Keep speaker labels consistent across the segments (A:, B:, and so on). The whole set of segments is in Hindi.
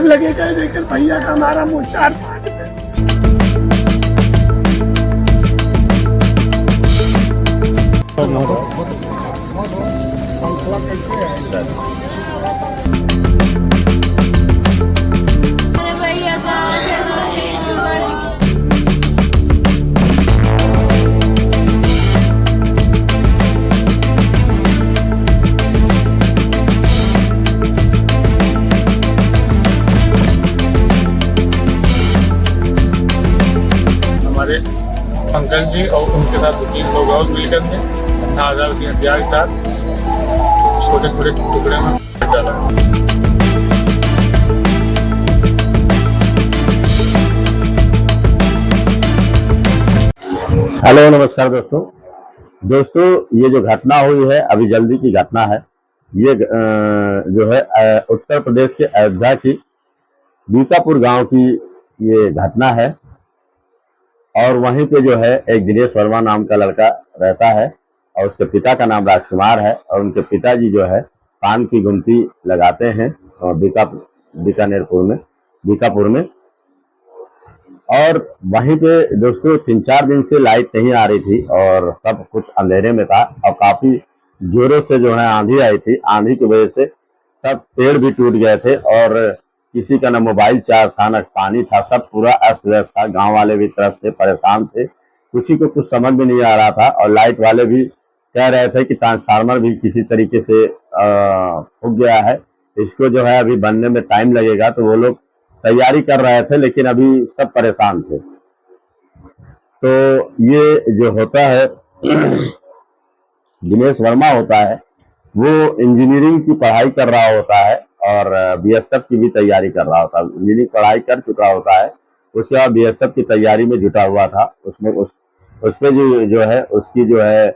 A: लगे कह देकर भैया का हमारा मुँह
B: पंकज जी और उनके साथ 2-3 लोग और मिलकर के 18,000 रुपये हथियार के साथ छोटे छोटे टुकड़े में डाला।
C: हेलो नमस्कार दोस्तों ये जो घटना हुई है अभी जल्दी की घटना है। ये जो है उत्तर प्रदेश के अयोध्या की बीकापुर गांव की ये घटना है और वहीं पे जो है एक दिनेश वर्मा नाम का लड़का रहता है और उसके पिता का नाम राजकुमार है और उनके पिताजी जो है पान की गुमटी लगाते हैं और बीकापुर में और वहीं पे दोस्तों 3-4 दिन से लाइट नहीं आ रही थी और सब कुछ अंधेरे में था और काफी जोरों से जो है आंधी आई थी। आंधी की वजह से सब पेड़ भी टूट गए थे और किसी का ना मोबाइल चार्ज था ना पानी था, सब पूरा अस्त व्यस्त था। गांव वाले भी तरफ से परेशान थे, किसी को कुछ समझ में नहीं आ रहा था और लाइट वाले भी कह रहे थे कि ट्रांसफार्मर भी किसी तरीके से फूक गया है, इसको जो है अभी बनने में टाइम लगेगा। तो वो लोग तैयारी कर रहे थे लेकिन अभी सब परेशान थे। तो ये जो होता है दिनेश वर्मा होता है वो इंजीनियरिंग की पढ़ाई कर रहा होता है और बीएसएफ की भी तैयारी कर रहा होता है। इंजीनियरिंग पढ़ाई कर चुका होता है, उसके बाद बीएसएफ की तैयारी में जुटा हुआ था। उसमें उसपे जो है उसकी जो है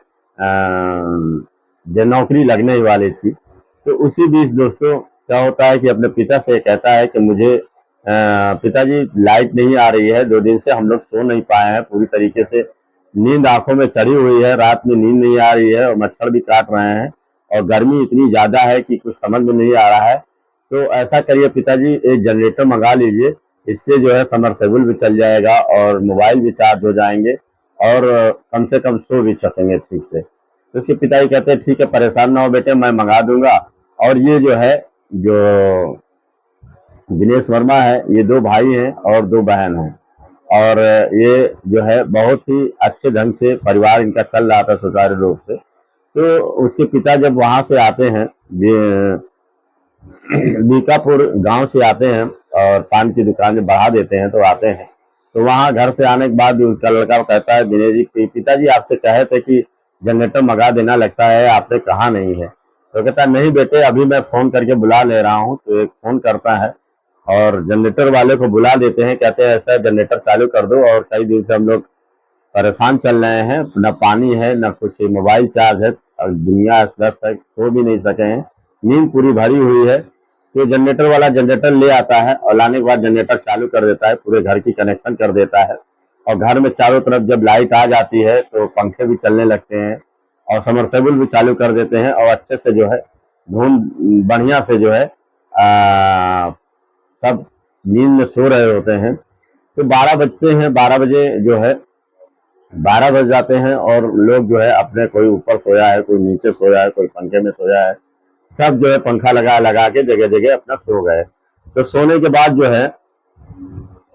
C: जो नौकरी लगने वाली थी। तो उसी बीच दोस्तों क्या होता है कि अपने पिता से कहता है कि मुझे पिताजी लाइट नहीं आ रही है, 2 दिन से हम लोग सो नहीं पाए हैं, पूरी तरीके से नींद आंखों में चढ़ी हुई है, रात में नींद नहीं आ रही है और मच्छर भी काट रहे हैं और गर्मी इतनी ज्यादा है कि कुछ समझ में नहीं आ रहा है। तो ऐसा करिए पिताजी, एक जनरेटर मंगा लीजिए, इससे जो है समरसेबल भी चल जाएगा और मोबाइल भी चार्ज हो जाएंगे और कम से कम सो भी सकेंगे ठीक से। तो उसके पिताजी कहते हैं ठीक है, परेशान ना हो बेटे, मैं मंगा दूंगा। और ये जो है जो दिनेश वर्मा है ये 2 भाई हैं और 2 बहन हैं और ये जो है बहुत ही अच्छे ढंग से परिवार इनका चल रहा था सुचारू रूप से। तो उसके पिता जब वहां से आते हैं, बीकापुर गांव से आते हैं और पान की दुकान में बढ़ा देते हैं तो आते हैं, तो वहां घर से आने के बाद भी उसका लड़का कहता है दिनेश जी पिताजी आपसे कहे थे कि जनरेटर मंगा देना, लगता है आपने कहा नहीं है। तो कहता है नहीं बेटे, अभी मैं फोन करके बुला ले रहा हूँ। तो एक फोन करता है और जनरेटर वाले को बुला देते हैं, कहते हैं ऐसा जनरेटर चालू कर दो और कई दिन से हम लोग परेशान चल रहे हैं, न पानी है न कुछ मोबाइल चार्ज है और दुनिया अस्त है, सो भी नहीं सके हैं, नींद पूरी भरी हुई है। तो जनरेटर वाला जनरेटर ले आता है और लाने के बाद जनरेटर चालू कर देता है, पूरे घर की कनेक्शन कर देता है और घर में चारों तरफ जब लाइट आ जाती है तो पंखे भी चलने लगते हैं और समरसेबल भी चालू कर देते हैं और अच्छे से जो है धूम बढ़िया से जो है सब नींद में सो रहे होते हैं। तो 12 बजते हैं, 12 बजे जो है 12 बज जाते हैं और लोग जो है अपने कोई ऊपर सोया है, कोई नीचे सोया है, कोई पंखे में सोया है, सब जो है पंखा लगा के जगह जगह अपना सो गए। तो सोने के बाद जो है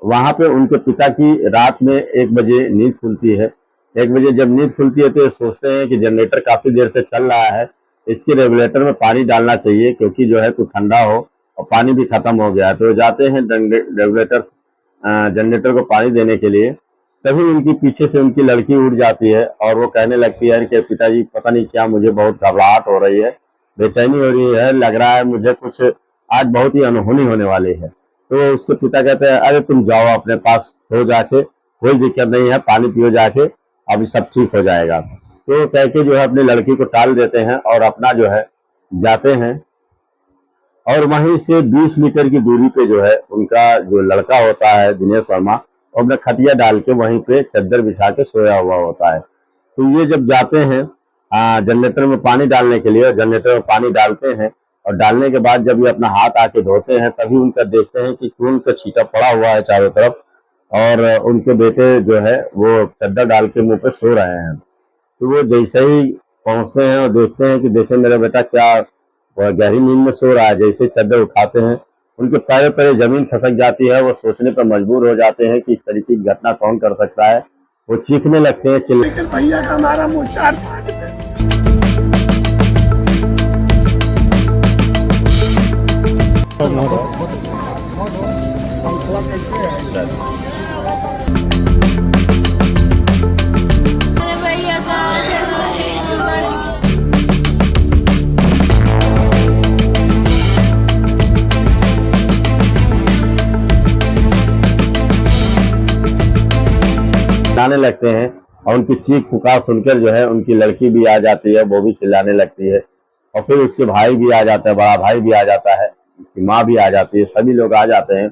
C: वहां पे उनके पिता की रात में 1 बजे नींद खुलती है। 1 बजे जब नींद खुलती है तो सोचते हैं कि जनरेटर काफी देर से चल रहा है, इसके रेगुलेटर में पानी डालना चाहिए क्योंकि जो है कुछ ठंडा हो और पानी भी खत्म हो गया है। तो जाते हैं रेगुलेटर जनरेटर को पानी देने के लिए, तभी उनकी पीछे से उनकी लड़की उठ जाती है और वो कहने लगती है कि पिताजी पता नहीं क्या, मुझे बहुत घबराहट हो रही है, बेचैनी हो रही है, लग रहा है मुझे कुछ आज बहुत ही अनहोनी होने वाली है। तो उसके पिता कहते हैं अरे तुम जाओ अपने पास सो जाके, कोई दिक्कत नहीं है, पानी पियो जाके, अभी सब ठीक हो जाएगा। तो कह के जो है अपनी लड़की को टाल देते हैं और अपना जो है जाते हैं और वहीं से 20 मीटर की दूरी पे जो है उनका जो लड़का होता है दिनेश वर्मा, वो अपना खटिया डाल के वहीं पे चद्दर बिछा के सोया हुआ होता है। तो ये जब जाते हैं जनरेटर में पानी डालने के लिए, जनरेटर में पानी डालते हैं और डालने के बाद जब ये अपना हाथ आके धोते हैं तभी उनका देखते हैं कि खून का छींटा पड़ा हुआ है चारों तरफ, और उनके बेटे जो है वो चद्दर डाल के मुंह पे सो रहे हैं। तो वो जैसे ही पहुंचते हैं और देखते हैं कि देखे मेरा बेटा क्या गहरी नींद में सो रहा है, जैसे चद्दर उठाते हैं उनके पैरों पर जमीन खसक जाती है। वो सोचने पर मजबूर हो जाते हैं कि इस तरीके की घटना कौन कर सकता है। वो चीखने लगते हैं,
A: लेकिन भैया का हमारा मुंह चार फाड़ दे।
C: चिल्लाने लगते हैं और उनकी चीख पुकार सुनकर जो है उनकी लड़की भी आ जाती है, वो भी चिल्लाने लगती है। और फिर उसके भाई भी आ जाता है, बड़ा भाई भी आ जाता है, उसकी माँ भी आ जाती है, सभी लोग आ जाते हैं।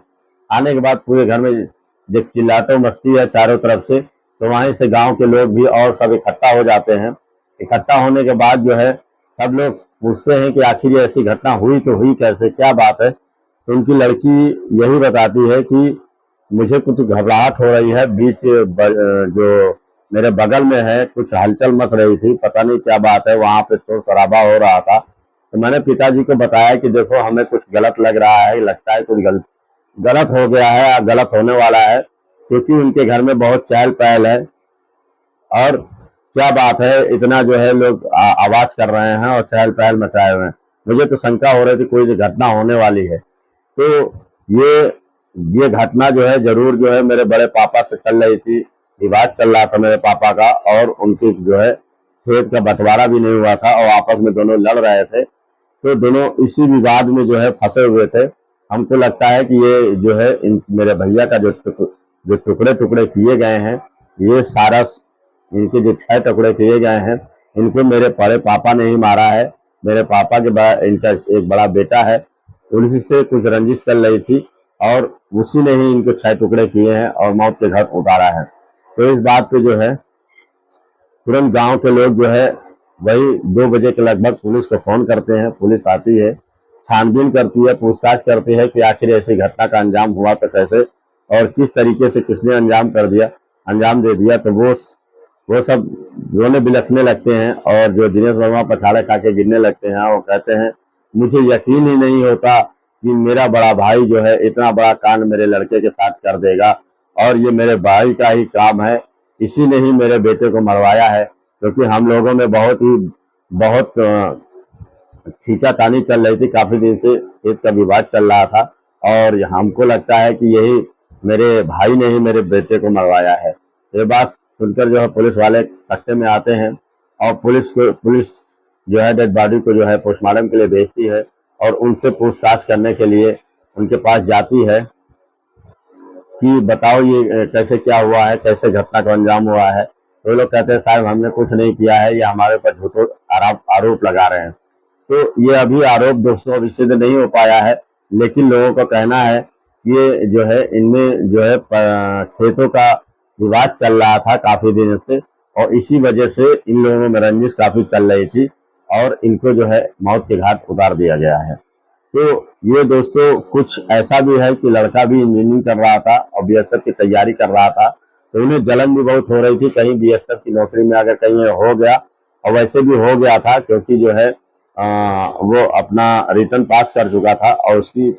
C: आने के बाद पूरे घर में जब चिल्लाते मस्ती है चारों तरफ से, तो वहीं से गांव के लोग भी और सब इकट्ठा हो जाते हैं। इकट्ठा होने के बाद जो है सब लोग पूछते हैं कि आखिर ये ऐसी घटना हुई तो हुई कैसे, क्या बात है। तो उनकी लड़की यही बताती है कि मुझे कुछ घबराहट हो रही है, बीच जो मेरे बगल में है कुछ हलचल मच रही थी, पता नहीं क्या बात है, वहां पे शोर शराबा हो रहा था। तो मैंने पिताजी को बताया कि देखो हमें कुछ गलत लग रहा है, लगता है कुछ गलत हो गया है या गलत होने वाला है, क्योंकि उनके घर में बहुत चहल पहल है और क्या बात है इतना जो है लोग आवाज कर रहे हैं और चहल पहल मचाए हुए हैं। मुझे तो शंका हो रही थी कोई घटना होने वाली है। तो ये घटना जो है जरूर जो है मेरे बड़े पापा से चल रही थी, विवाद चल रहा था मेरे पापा का, और उनकी जो है खेत का बंटवारा भी नहीं हुआ था और आपस में दोनों लड़ रहे थे। तो दोनों इसी विवाद में जो है फंसे हुए थे। हमको लगता है कि ये जो है मेरे भैया का जो टुकड़े टुकड़े किए गए हैं, ये सारा इनके जो 6 टुकड़े किए गए हैं, इनको मेरे बड़े पापा ने ही मारा है। मेरे पापा के इनका एक बड़ा बेटा है, उसी से कुछ रंजिश चल रही थी और उसी ने ही इनको 6 टुकड़े किए हैं और मौत के घर उतारा है। तो इस बात पे जो है तुरंत गांव के लोग जो है वही 2 बजे के लगभग पुलिस को फोन करते हैं। पुलिस आती है, छानबीन करती है, पूछताछ करती है कि आखिर ऐसी घटना का अंजाम हुआ तो कैसे और किस तरीके से किसने अंजाम दे दिया। तो वो सब रोने बिलखने लगते हैं और जो दिनेश वर्मा पछाड़े खा के गिरने लगते हैं। वो कहते हैं मुझे यकीन ही नहीं होता कि मेरा बड़ा भाई जो है इतना बड़ा कांड मेरे लड़के के साथ कर देगा, और ये मेरे भाई का ही काम है, इसी ने ही मेरे बेटे को मरवाया है। क्योंकि हम लोगों में बहुत खींचातानी चल रही थी, काफी दिन से खेत का विवाद चल रहा था और हमको लगता है कि यही मेरे भाई ने ही मेरे बेटे को मरवाया है। ये बात सुनकर जो है पुलिस वाले सख्ते में आते हैं और पुलिस जो है डेड बॉडी को जो है पोस्टमार्टम के लिए भेजती है और उनसे पूछताछ करने के लिए उनके पास जाती है कि बताओ ये कैसे क्या हुआ है, कैसे घटना का अंजाम हुआ है। तो लोग कहते हैं साहब हमने कुछ नहीं किया है, ये हमारे ऊपर झूठा आरोप लगा रहे हैं। तो ये अभी आरोप दोस्तों अभी सिद्ध नहीं हो पाया है, लेकिन लोगों का कहना है ये जो है इनमें जो है खेतों का विवाद चल रहा था काफी दिन से और इसी वजह से इन लोगों में रंजिश काफी चल रही थी और इनको जो है मौत के घाट उतार दिया गया है। तो ये दोस्तों कुछ ऐसा भी है कि लड़का भी इंजीनियरिंग कर रहा था और बीएसएफ की तैयारी कर रहा था, तो उन्हें जलन भी बहुत हो रही थी कहीं बीएसएफ की नौकरी में अगर कहीं हो गया, और वैसे भी हो गया था क्योंकि जो है वो अपना रिटर्न पास कर चुका था और उसकी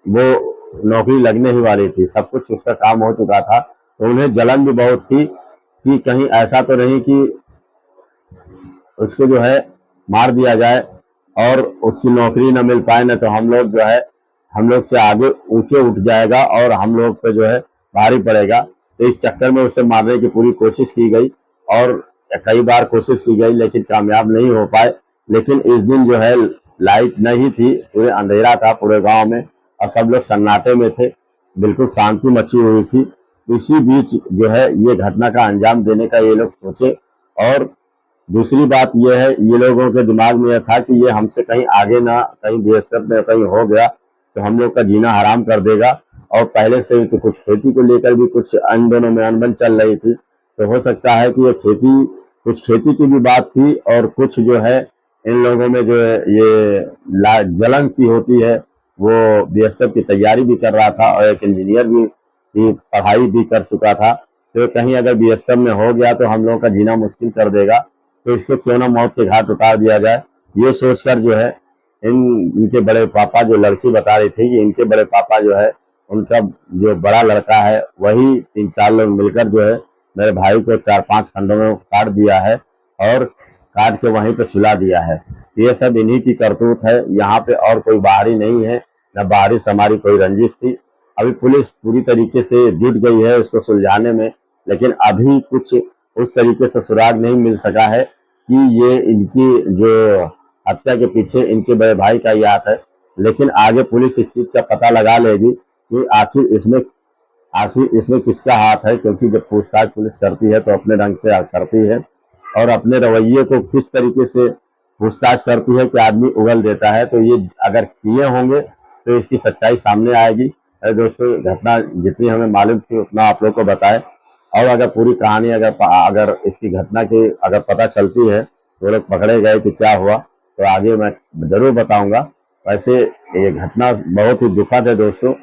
C: वो नौकरी लगने ही वाली थी, सब कुछ उसका काम हो चुका था। तो उन्हें जलन भी बहुत थी कि कहीं ऐसा तो नहीं कि उसको जो है मार दिया जाए और उसकी नौकरी न मिल पाए, न तो हम लोग जो है हम लोग से आगे ऊंचे उठ जाएगा और हम लोग पे जो है भारी पड़ेगा। तो इस चक्कर में उसे मारने की पूरी कोशिश की गई और कई बार कोशिश की गई लेकिन कामयाब नहीं हो पाए। लेकिन इस दिन जो है लाइट नहीं थी, पूरे अंधेरा था पूरे गांव में और सब लोग सन्नाटे में थे, बिल्कुल शांति मची हुई थी। इसी बीच जो है ये घटना का अंजाम देने का ये लोग सोचे। और दूसरी बात यह है ये लोगों के दिमाग में यह था कि ये हमसे कहीं आगे ना, कहीं बीएसएफ में कहीं हो गया तो हम लोग का जीना हराम कर देगा। और पहले से तो कुछ खेती को लेकर भी कुछ इन दोनों में अनबन चल रही थी, तो हो सकता है कि ये कुछ खेती की भी बात थी और कुछ जो है इन लोगों में जो है ये जलन सी होती है। वो बीएसएफ की तैयारी भी कर रहा था और एक इंजीनियर भी पढ़ाई भी कर चुका था। तो कहीं अगर बीएसएफ में हो गया तो हम लोगों का जीना मुश्किल कर देगा, तो इसको क्यों ना मौत के घाट उतार दिया जाए। ये सोचकर जो है इनके बड़े पापा, जो लड़की बता रही थी कि इनके बड़े पापा जो है, उनका जो बड़ा लड़का है वही 3-4 लोग मिलकर जो है मेरे भाई को 4-5 खंडों में काट दिया है और काट के वहीं पे सुला दिया है। ये सब इन्हीं की करतूत है। यहाँ पे और कोई बाहरी नहीं है, न बाहरी से हमारी कोई रंजिश थी। अभी पुलिस पूरी तरीके से जुट गई है इसको सुलझाने में, लेकिन अभी कुछ उस तरीके से सुराग नहीं मिल सका है कि ये इनकी जो हत्या के पीछे इनके बड़े भाई का ही हाथ है। लेकिन आगे पुलिस इस चीज का पता लगा लेगी कि आखिर इसमें किसका हाथ है, क्योंकि जब पूछताछ पुलिस करती है तो अपने रंग से करती है और अपने रवैये को किस तरीके से पूछताछ करती है कि आदमी उगल देता है। तो ये अगर किए होंगे तो इसकी सच्चाई सामने आएगी। दोस्तों, घटना जितनी हमें मालूम थी उतना आप लोग को बताएं, और अगर पूरी कहानी अगर इसकी घटना की अगर पता चलती है, तो लोग पकड़े गए कि क्या हुआ, तो आगे मैं जरूर बताऊंगा। वैसे ये घटना बहुत ही दुखद है दोस्तों,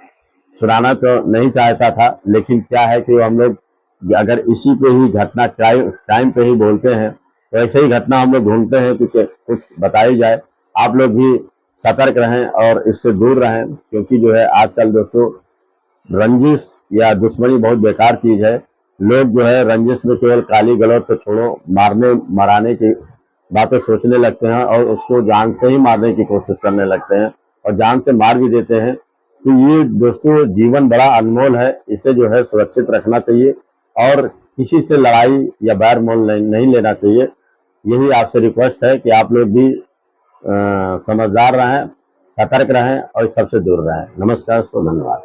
C: सुनाना तो नहीं चाहता था, लेकिन क्या है कि हम लोग अगर इसी पे ही घटना टाइम पे ही बोलते हैं तो ऐसे ही घटना हम लोग ढूंढते हैं कि कुछ बताई जाए। आप लोग भी सतर्क रहें और इससे दूर रहें, क्योंकि जो है आजकल दोस्तों रंजिश या दुश्मनी बहुत बेकार चीज है। लोग जो है रंजिश में केवल काली गलौज तो छोड़ो, मारने मराने की बातें सोचने लगते हैं और उसको जान से ही मारने की कोशिश करने लगते हैं और जान से मार भी देते हैं। तो ये दोस्तों जीवन बड़ा अनमोल है, इसे जो है सुरक्षित रखना चाहिए और किसी से लड़ाई या बैर मोल नहीं लेना चाहिए। यही आपसे रिक्वेस्ट है कि आप लोग भी समझदार रहें, सतर्क रहें और सबसे दूर रहें। नमस्कार, तो धन्यवाद।